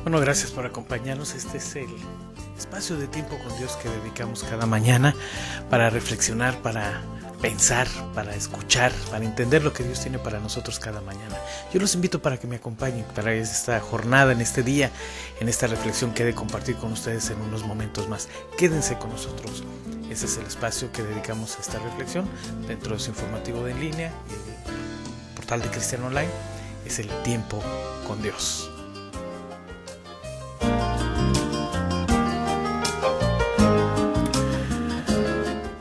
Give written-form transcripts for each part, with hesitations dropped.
Bueno, gracias por acompañarnos. Este es el espacio de tiempo con Dios que dedicamos cada mañana para reflexionar, para pensar, para escuchar, para entender lo que Dios tiene para nosotros cada mañana. Yo los invito para que me acompañen para esta jornada, en este día, en esta reflexión que he de compartir con ustedes en unos momentos más. Quédense con nosotros. Ese es el espacio que dedicamos a esta reflexión dentro de su informativo de en línea y el portal de Cristiano Online. Es el tiempo con Dios.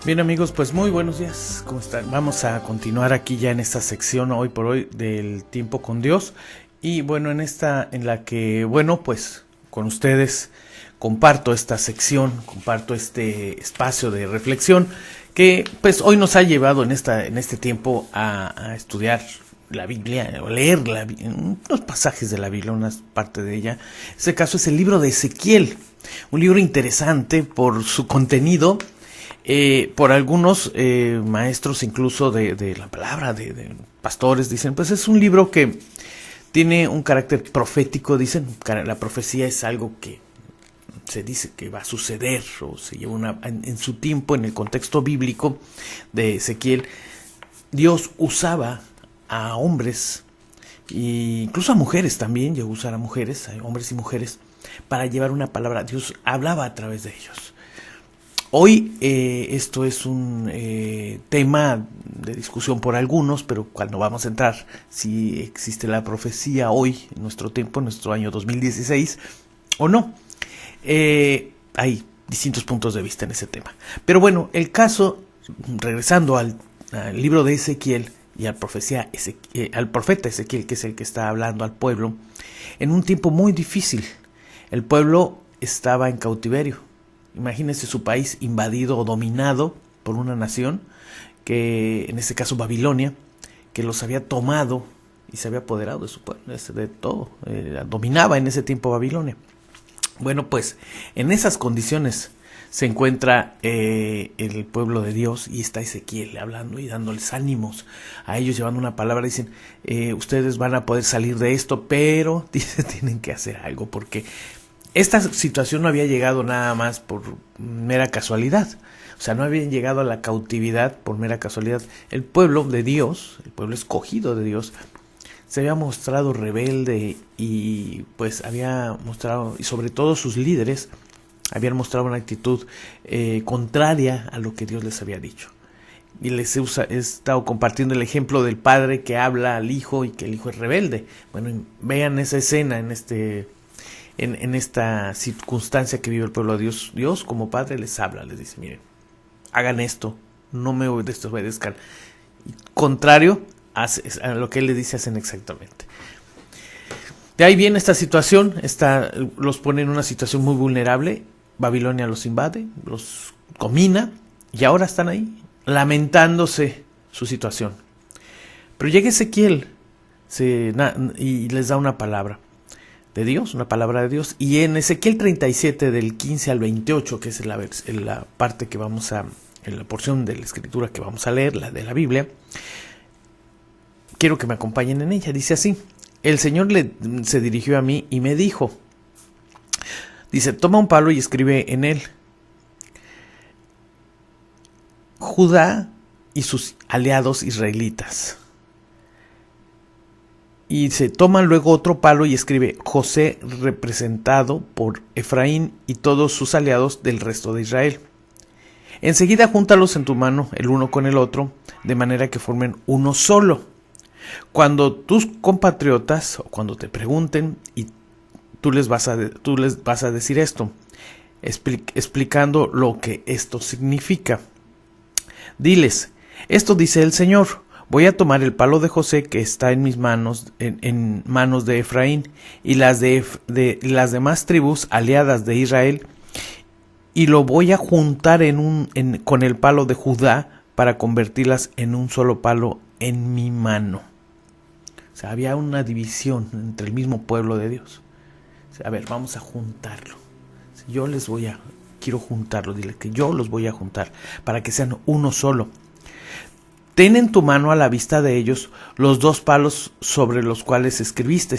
Bien amigos, pues muy buenos días, ¿cómo están? Vamos a continuar aquí ya en esta sección hoy por hoy del tiempo con Dios. Y bueno, en la que, bueno, pues con ustedes comparto esta sección, comparto este espacio de reflexión que pues hoy nos ha llevado en este tiempo a estudiar la Biblia, o leer unos pasajes de la Biblia, una parte de ella. En este caso es el libro de Ezequiel, un libro interesante por su contenido. Por algunos maestros incluso de la palabra, de pastores, dicen, pues es un libro que tiene un carácter profético, dicen, la profecía es algo que se dice que va a suceder, o se lleva en su tiempo, en el contexto bíblico de Ezequiel, Dios usaba a hombres, e incluso a mujeres también, llegó a usar a mujeres, a hombres y mujeres, para llevar una palabra. Dios hablaba a través de ellos. Hoy esto es un tema de discusión por algunos, pero cuando vamos a entrar si existe la profecía hoy, en nuestro tiempo, en nuestro año 2016, o no. Hay distintos puntos de vista en ese tema. Pero bueno, el caso, regresando al libro de Ezequiel y al profeta Ezequiel, que es el que está hablando al pueblo, en un tiempo muy difícil. El pueblo estaba en cautiverio. Imagínense su país invadido o dominado por una nación, que en este caso Babilonia, que los había tomado y se había apoderado de su pueblo, de todo. Dominaba en ese tiempo Babilonia. Bueno, pues en esas condiciones se encuentra el pueblo de Dios, y está Ezequiel hablando y dándoles ánimos a ellos, llevando una palabra. Dicen, ustedes van a poder salir de esto, pero dice, tienen que hacer algo, porque esta situación no había llegado nada más por mera casualidad. O sea, no habían llegado a la cautividad por mera casualidad. El pueblo de Dios, el pueblo escogido de Dios, se había mostrado rebelde y pues había mostrado, y sobre todo sus líderes, habían mostrado una actitud contraria a lo que Dios les había dicho. Y he estado compartiendo el ejemplo del padre que habla al hijo y que el hijo es rebelde. Bueno, vean esa escena en esta circunstancia que vive el pueblo de Dios. Dios como padre les habla, les dice, miren, hagan esto, no me desobedezcan. Y contrario a lo que él les dice, hacen exactamente. De ahí viene esta situación, los pone en una situación muy vulnerable. Babilonia los invade, los domina, y ahora están ahí, lamentándose su situación. Pero llega Ezequiel y les da una palabra de Dios, una palabra de Dios. Y en Ezequiel 37, del 15 al 28, que es la parte que vamos en la porción de la escritura que vamos a leer, la de la Biblia, quiero que me acompañen en ella. Dice así: el Señor se dirigió a mí y me dijo, dice, toma un palo y escribe en él: Judá y sus aliados israelitas. Y se toma luego otro palo y escribe: José, representado por Efraín y todos sus aliados del resto de Israel. Enseguida júntalos en tu mano, el uno con el otro, de manera que formen uno solo. Cuando tus compatriotas, o cuando te pregunten, y tú les vas a decir esto, explicando lo que esto significa. Diles, esto dice el Señor: voy a tomar el palo de José que está en mis manos, en manos de Efraín y las las demás tribus aliadas de Israel, y lo voy a juntar con el palo de Judá para convertirlas en un solo palo en mi mano. O sea, había una división entre el mismo pueblo de Dios. O sea, a ver, vamos a juntarlo. Quiero juntarlo, dile que yo los voy a juntar para que sean uno solo. Ten en tu mano a la vista de ellos los dos palos sobre los cuales escribiste.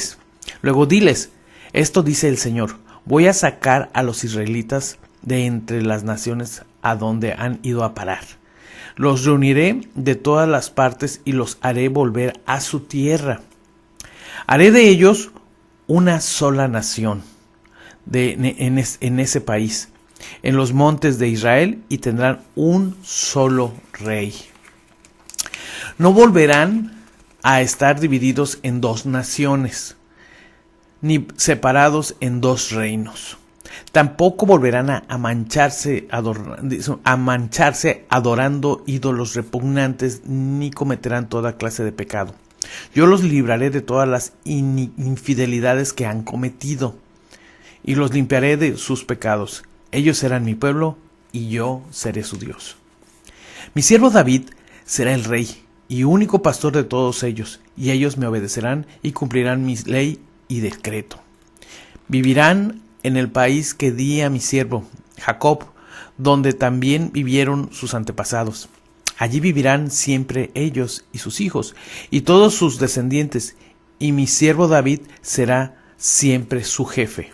Luego diles: Esto dice el Señor: voy a sacar a los israelitas de entre las naciones a donde han ido a parar. Los reuniré de todas las partes y los haré volver a su tierra. Haré de ellos una sola nación en ese país, en los montes de Israel, y tendrán un solo rey. No volverán a estar divididos en dos naciones, ni separados en dos reinos. Tampoco volverán a mancharse adorando ídolos repugnantes, ni cometerán toda clase de pecado. Yo los libraré de todas las infidelidades que han cometido, y los limpiaré de sus pecados. Ellos serán mi pueblo, y yo seré su Dios. Mi siervo David será el rey y único pastor de todos ellos, y ellos me obedecerán y cumplirán mi ley y decreto. Vivirán en el país que di a mi siervo Jacob, donde también vivieron sus antepasados. Allí vivirán siempre ellos y sus hijos y todos sus descendientes, y mi siervo David será siempre su jefe.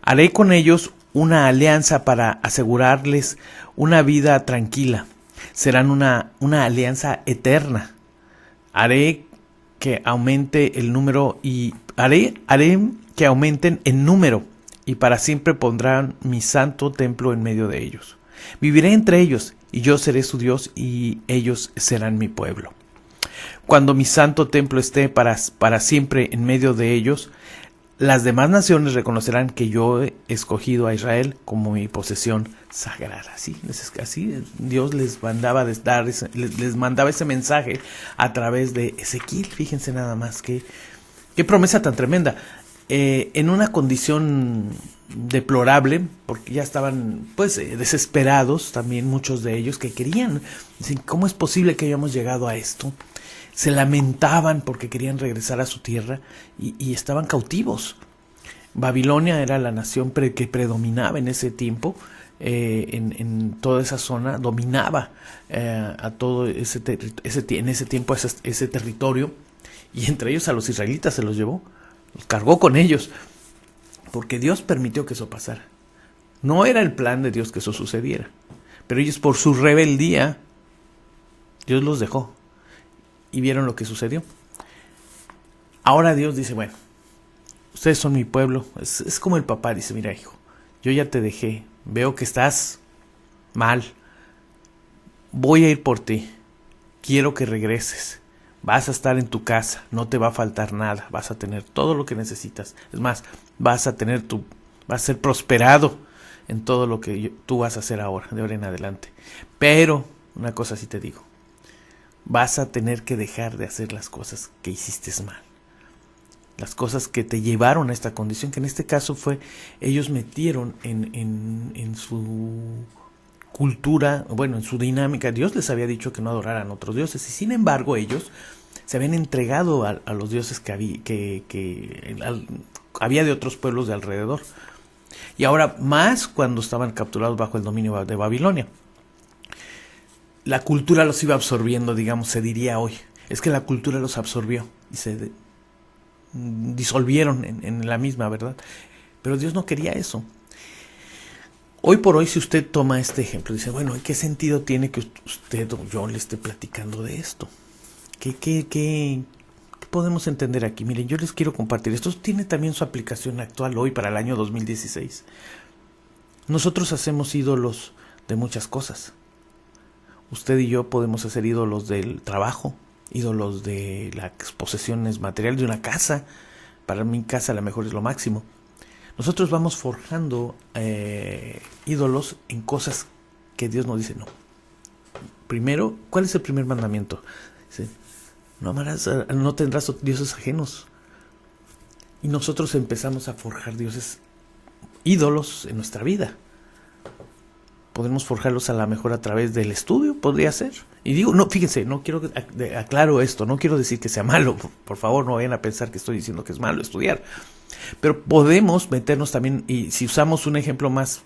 Haré con ellos una alianza para asegurarles una vida tranquila. Serán una alianza eterna. Haré que aumente el número y haré que aumenten en número, y para siempre pondrán mi santo templo en medio de ellos. Viviré entre ellos, y yo seré su Dios, y ellos serán mi pueblo. Cuando mi santo templo esté para siempre en medio de ellos, las demás naciones reconocerán que yo he escogido a Israel como mi posesión sagrada. Así Dios les mandaba ese mensaje a través de Ezequiel. Fíjense nada más qué promesa tan tremenda. En una condición deplorable, porque ya estaban desesperados también muchos de ellos, que querían, ¿cómo es posible que hayamos llegado a esto? Se lamentaban porque querían regresar a su tierra y estaban cautivos. Babilonia era la nación que predominaba en ese tiempo, en toda esa zona, dominaba a todo en ese tiempo ese territorio, y entre ellos a los israelitas se los llevó, los cargó con ellos, porque Dios permitió que eso pasara. No era el plan de Dios que eso sucediera, pero ellos, por su rebeldía, Dios los dejó. Y vieron lo que sucedió. Ahora Dios dice: bueno, ustedes son mi pueblo. Es como el papá dice: mira, hijo, yo ya te dejé, veo que estás mal, voy a ir por ti, quiero que regreses, vas a estar en tu casa, no te va a faltar nada, vas a tener todo lo que necesitas. Es más, vas a ser prosperado en todo lo que tú vas a hacer ahora, de ahora en adelante. Pero una cosa sí te digo: vas a tener que dejar de hacer las cosas que hiciste mal, las cosas que te llevaron a esta condición, que en este caso fue, ellos metieron en su cultura, en su dinámica. Dios les había dicho que no adoraran otros dioses, y sin embargo ellos se habían entregado a los dioses que había de otros pueblos de alrededor, y ahora más cuando estaban capturados bajo el dominio de Babilonia. La cultura los iba absorbiendo, se diría hoy. Es que la cultura los absorbió y se disolvieron en la misma, ¿verdad? Pero Dios no quería eso. Hoy por hoy, si usted toma este ejemplo, dice: bueno, ¿qué sentido tiene que usted o yo le esté platicando de esto? ¿Qué podemos entender aquí? Miren, yo les quiero compartir. Esto tiene también su aplicación actual hoy para el año 2016. Nosotros hacemos ídolos de muchas cosas. Usted y yo podemos hacer ídolos del trabajo, ídolos de las posesiones materiales de una casa. Para mi casa a lo mejor es lo máximo. Nosotros vamos forjando ídolos en cosas que Dios nos dice no. Primero, ¿cuál es el primer mandamiento? Dice: no tendrás dioses ajenos. Y nosotros empezamos a forjar ídolos en nuestra vida. Podemos forjarlos a lo mejor a través del estudio, podría ser. Y digo, no, fíjense, no quiero aclaro esto, no quiero decir que sea malo, por favor, no vayan a pensar que estoy diciendo que es malo estudiar. Pero podemos meternos también, y si usamos un ejemplo más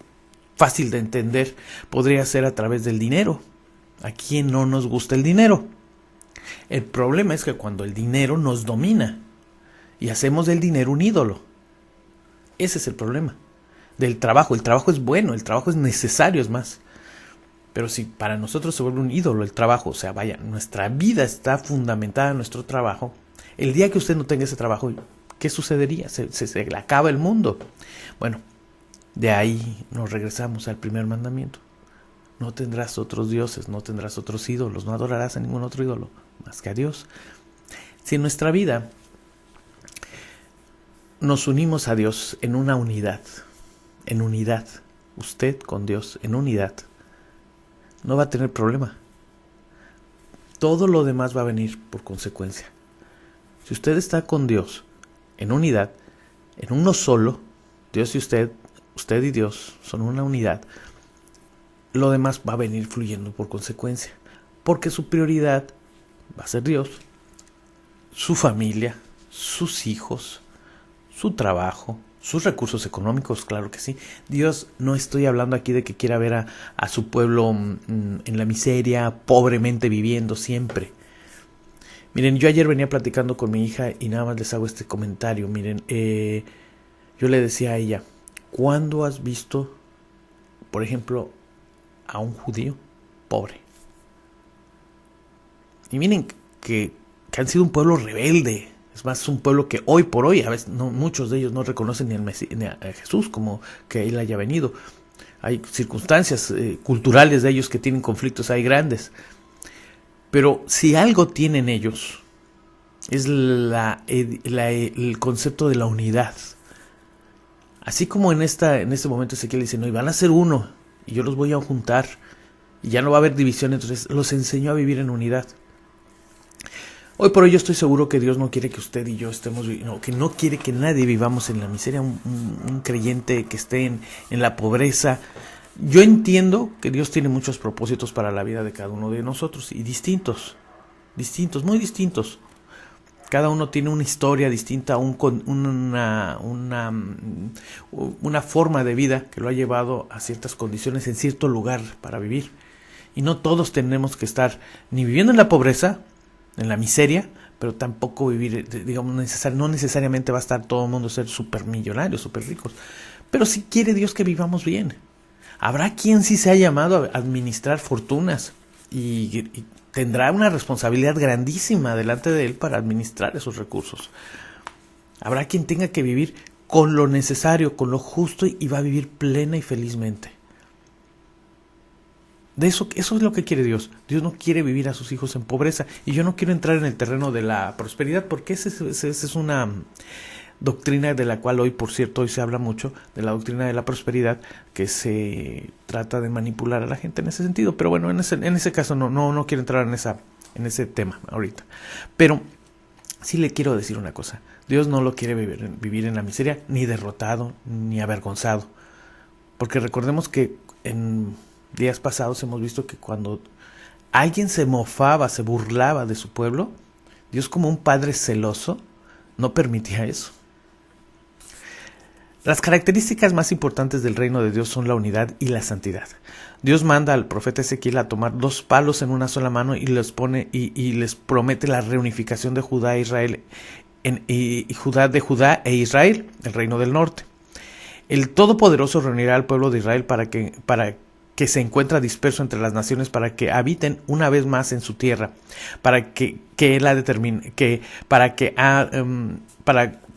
fácil de entender, podría ser a través del dinero. ¿A quién no nos gusta el dinero? El problema es que cuando el dinero nos domina y hacemos del dinero un ídolo, Ese es el problema del trabajo. El trabajo es bueno, el trabajo es necesario, es más. Pero si para nosotros se vuelve un ídolo el trabajo, o sea, vaya, nuestra vida está fundamentada en nuestro trabajo, el día que usted no tenga ese trabajo, ¿qué sucedería? Se le acaba el mundo. Bueno, de ahí nos regresamos al primer mandamiento. No tendrás otros dioses, no tendrás otros ídolos, no adorarás a ningún otro ídolo más que a Dios. Si en nuestra vida nos unimos a Dios en una unidad, usted con Dios en unidad, no va a tener problema. Todo lo demás va a venir por consecuencia. Si usted está con Dios en unidad, en uno solo, Dios y usted y Dios son una unidad, lo demás va a venir fluyendo por consecuencia, porque su prioridad va a ser Dios, su familia, sus hijos, su trabajo, sus recursos económicos, claro que sí. Dios, no estoy hablando aquí de que quiera ver a su pueblo en la miseria, pobremente viviendo siempre. Miren, yo ayer venía platicando con mi hija y nada más les hago este comentario. Miren, yo le decía a ella, ¿cuándo has visto, por ejemplo, a un judío pobre? Y miren que han sido un pueblo rebelde. Es más, un pueblo que hoy por hoy, a veces muchos de ellos no reconocen ni a Jesús como que Él haya venido. Hay circunstancias culturales de ellos que tienen conflictos ahí grandes. Pero si algo tienen ellos, es el concepto de la unidad. Así como en este momento Ezequiel dice, no, y van a ser uno, y yo los voy a juntar, y ya no va a haber división, entonces los enseñó a vivir en unidad. Hoy por hoy yo estoy seguro que Dios no quiere que usted y yo estemos, que no quiere que nadie vivamos en la miseria, un creyente que esté en la pobreza. Yo entiendo que Dios tiene muchos propósitos para la vida de cada uno de nosotros, y distintos, muy distintos. Cada uno tiene una historia distinta, una forma de vida que lo ha llevado a ciertas condiciones en cierto lugar para vivir. Y no todos tenemos que estar ni viviendo en la pobreza, en la miseria, pero tampoco vivir, digamos, no necesariamente va a estar todo el mundo ser súper millonarios, súper ricos. Pero si quiere Dios que vivamos bien. Habrá quien sí se ha llamado a administrar fortunas y tendrá una responsabilidad grandísima delante de Él para administrar esos recursos. Habrá quien tenga que vivir con lo necesario, con lo justo, y va a vivir plena y felizmente. Eso es lo que quiere Dios. Dios no quiere vivir a sus hijos en pobreza. Y yo no quiero entrar en el terreno de la prosperidad, porque esa es una doctrina de la cual hoy se habla mucho, de la doctrina de la prosperidad, que se trata de manipular a la gente en ese sentido. Pero bueno, en ese caso no quiero entrar en ese tema ahorita. Pero sí le quiero decir una cosa. Dios no lo quiere vivir en la miseria, ni derrotado, ni avergonzado. Porque recordemos que en días pasados hemos visto que cuando alguien se mofaba, se burlaba de su pueblo, Dios, como un padre celoso, no permitía eso. Las características más importantes del reino de Dios son la unidad y la santidad. Dios manda al profeta Ezequiel a tomar 2 palos en una sola mano y les promete la reunificación de Judá e Israel, de Judá e Israel, el reino del norte. El Todopoderoso reunirá al pueblo de Israel para que se encuentra disperso entre las naciones, para que habiten una vez más en su tierra, para que Él la determine, para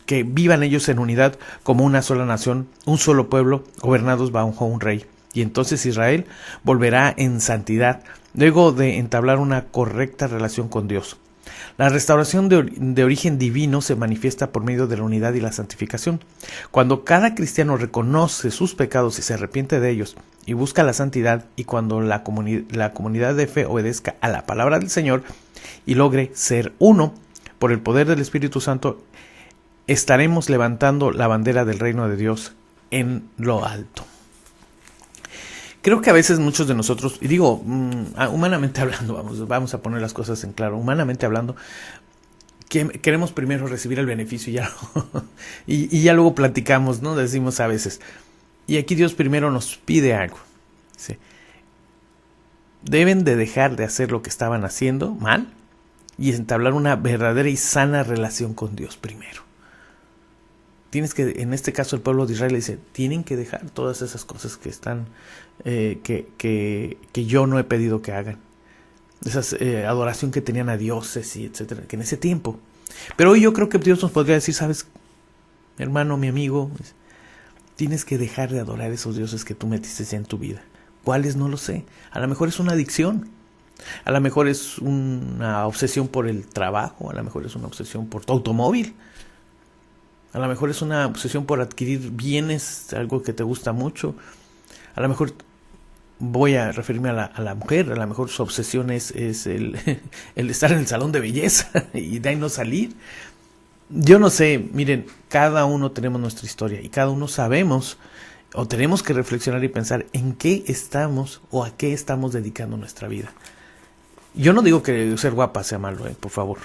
que vivan ellos en unidad como una sola nación, un solo pueblo, gobernados bajo un rey. Y entonces Israel volverá en santidad, luego de entablar una correcta relación con Dios. La restauración de origen divino se manifiesta por medio de la unidad y la santificación. Cuando cada cristiano reconoce sus pecados y se arrepiente de ellos y busca la santidad, y cuando la comunidad de fe obedezca a la palabra del Señor y logre ser uno por el poder del Espíritu Santo, estaremos levantando la bandera del reino de Dios en lo alto. Creo que a veces muchos de nosotros, y digo, humanamente hablando, vamos a poner las cosas en claro, humanamente hablando, queremos primero recibir el beneficio y ya luego platicamos, ¿no? Decimos a veces. Y aquí Dios primero nos pide algo. ¿Sí? Deben de dejar de hacer lo que estaban haciendo mal y entablar una verdadera y sana relación con Dios primero. Tienes que, en este caso el pueblo de Israel le dice, tienen que dejar todas esas cosas que están, que yo no he pedido que hagan. Esa adoración que tenían a dioses y etcétera, que en ese tiempo. Pero hoy yo creo que Dios nos podría decir, sabes, mi hermano, mi amigo, tienes que dejar de adorar esos dioses que tú metiste ya en tu vida. ¿Cuáles? No lo sé. A lo mejor es una adicción. A lo mejor es una obsesión por el trabajo. A lo mejor es una obsesión por tu automóvil. A lo mejor es una obsesión por adquirir bienes, algo que te gusta mucho. A lo mejor voy a referirme a la mujer. A lo mejor su obsesión es el estar en el salón de belleza y de ahí no salir. Yo no sé, miren, cada uno tenemos nuestra historia y cada uno sabemos o tenemos que reflexionar y pensar en qué estamos o a qué estamos dedicando nuestra vida. Yo no digo que ser guapa sea malo, por favor.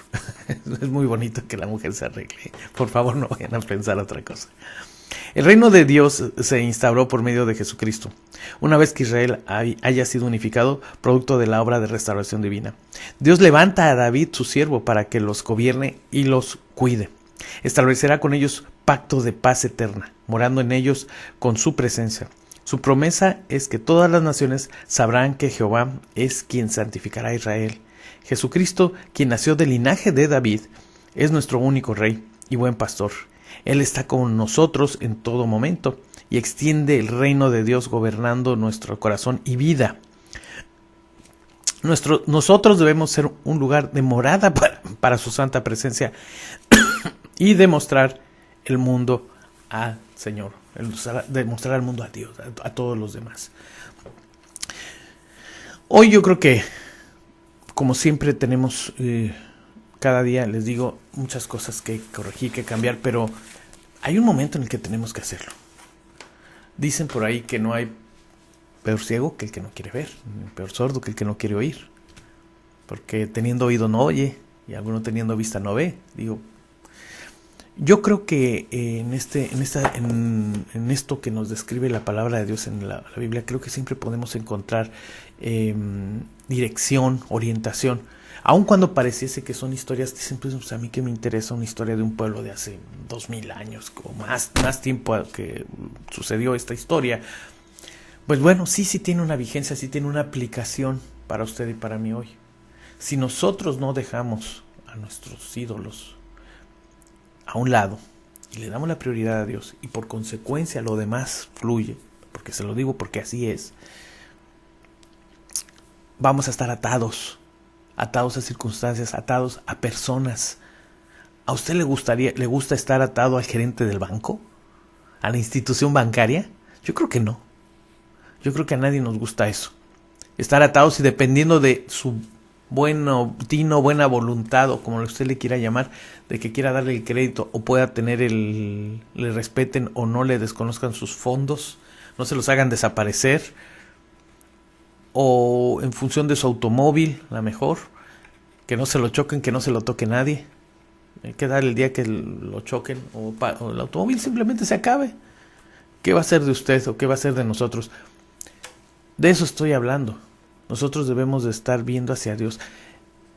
Es muy bonito que la mujer se arregle. Por favor, no vayan a pensar otra cosa. El reino de Dios se instauró por medio de Jesucristo, una vez que Israel haya sido unificado, producto de la obra de restauración divina. Dios levanta a David, su siervo, para que los gobierne y los cuide. Establecerá con ellos pacto de paz eterna, morando en ellos con su presencia. Su promesa es que todas las naciones sabrán que Jehová es quien santificará a Israel. Jesucristo, quien nació del linaje de David, es nuestro único rey y buen pastor. Él está con nosotros en todo momento y extiende el reino de Dios gobernando nuestro corazón y vida. Nosotros debemos ser un lugar de morada para su santa presencia y demostrar el mundo al Señor, demostrar al mundo a Dios, a todos los demás. Hoy yo creo que, como siempre, tenemos cada día, les digo, muchas cosas que corregir, que cambiar, pero hay un momento en el que tenemos que hacerlo. Dicen por ahí que no hay peor ciego que el que no quiere ver, peor sordo que el que no quiere oír, porque teniendo oído no oye y alguno teniendo vista no ve. Digo, yo creo que en esto que nos describe la palabra de Dios en la Biblia, creo que siempre podemos encontrar dirección, orientación. Aun cuando pareciese que son historias, dicen, pues a mí que me interesa una historia de un pueblo de hace 2000 años, o más tiempo que sucedió esta historia. Pues bueno, sí tiene una vigencia, sí tiene una aplicación para usted y para mí hoy. Si nosotros no dejamos a nuestros ídolos a un lado y le damos la prioridad a Dios y por consecuencia lo demás fluye, porque se lo digo porque así es, vamos a estar atados a circunstancias, atados a personas. ¿A usted le gusta estar atado al gerente del banco? ¿A la institución bancaria? Yo creo que no. Yo creo que a nadie nos gusta eso. Estar atados y dependiendo de su buena voluntad, o como usted le quiera llamar, de que quiera darle el crédito o pueda tener le respeten o no le desconozcan sus fondos, no se los hagan desaparecer, o en función de su automóvil, la mejor, que no se lo choquen, que no se lo toque nadie. Hay que dar el día que lo choquen o el automóvil simplemente se acabe. ¿Qué va a ser de usted o qué va a ser de nosotros? De eso estoy hablando. Nosotros debemos de estar viendo hacia Dios.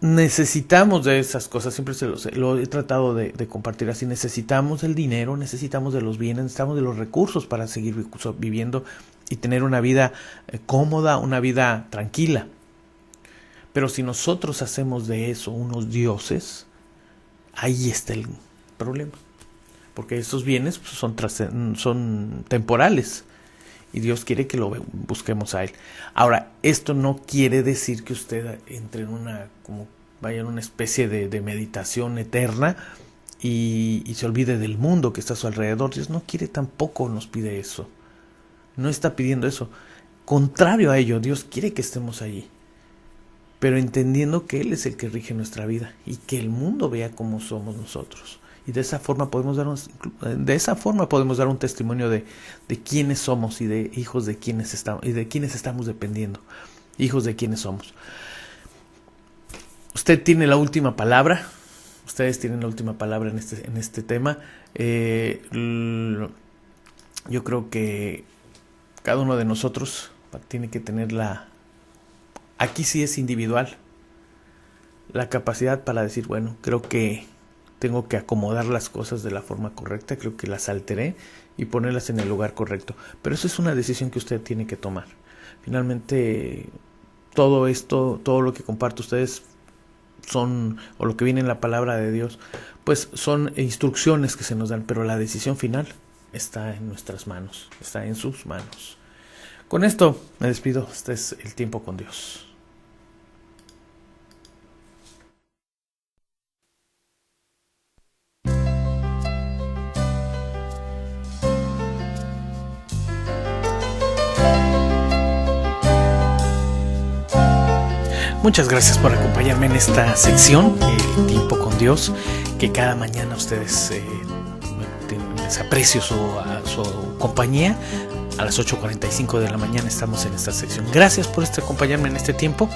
Necesitamos de esas cosas, siempre lo he tratado de compartir así. Necesitamos el dinero, necesitamos de los bienes, necesitamos de los recursos para seguir viviendo y tener una vida cómoda, una vida tranquila. Pero si nosotros hacemos de eso unos dioses, ahí está el problema. Porque esos bienes son temporales. Y Dios quiere que lo busquemos a Él. Ahora, esto no quiere decir que usted entre en vaya en una especie de meditación eterna y se olvide del mundo que está a su alrededor. Dios no quiere, tampoco nos pide eso. No está pidiendo eso. Contrario a ello, Dios quiere que estemos allí. Pero entendiendo que Él es el que rige nuestra vida y que el mundo vea cómo somos nosotros. Y de esa forma podemos dar un testimonio de quiénes somos y de hijos de quiénes estamos y de quiénes estamos dependiendo, hijos de quiénes somos. Usted tiene la última palabra. Ustedes tienen la última palabra en este tema. Yo creo que cada uno de nosotros tiene que tener aquí sí es individual, la capacidad para decir, bueno, creo que tengo que acomodar las cosas de la forma correcta, creo que las alteré y ponerlas en el lugar correcto. Pero eso es una decisión que usted tiene que tomar. Finalmente, todo esto, todo lo que comparto ustedes son, o lo que viene en la palabra de Dios, pues son instrucciones que se nos dan, pero la decisión final está en nuestras manos, está en sus manos. Con esto me despido. Este es el tiempo con Dios. Muchas gracias por acompañarme en esta sección, el tiempo con Dios, que cada mañana ustedes les aprecio su compañía. A las 8:45 de la mañana estamos en esta sección. Gracias por acompañarme en este tiempo.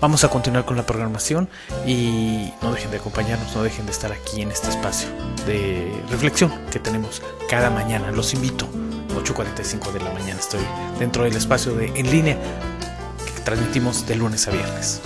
Vamos a continuar con la programación y no dejen de acompañarnos, no dejen de estar aquí en este espacio de reflexión que tenemos cada mañana. Los invito, 8:45 de la mañana estoy dentro del espacio de En Línea que transmitimos de lunes a viernes.